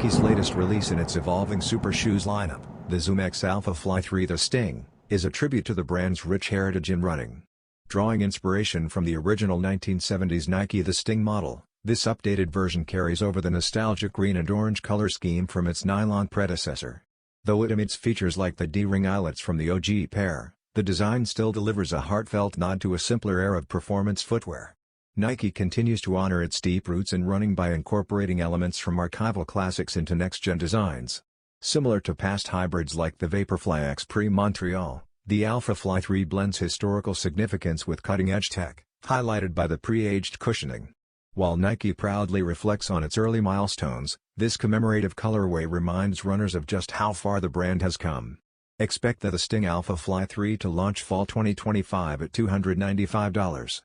Nike's latest release in its evolving super shoes lineup, the ZoomX AlphaFly 3. The Sting is a tribute to the brand's rich heritage in running. Drawing inspiration from the original 1970s Nike The Sting model, this updated version carries over the nostalgic green and orange color scheme from its nylon predecessor. Though it omits features like the D-ring eyelets from the OG pair, the design still delivers a heartfelt nod to a simpler era of performance footwear. Nike continues to honor its deep roots in running by incorporating elements from archival classics into next-gen designs. Similar to past hybrids like the Vaporfly X Pre-Montreal, the AlphaFly 3 blends historical significance with cutting-edge tech, highlighted by the pre-aged cushioning. While Nike proudly reflects on its early milestones, this commemorative colorway reminds runners of just how far the brand has come. Expect the Sting AlphaFly 3 to launch fall 2025 at $295.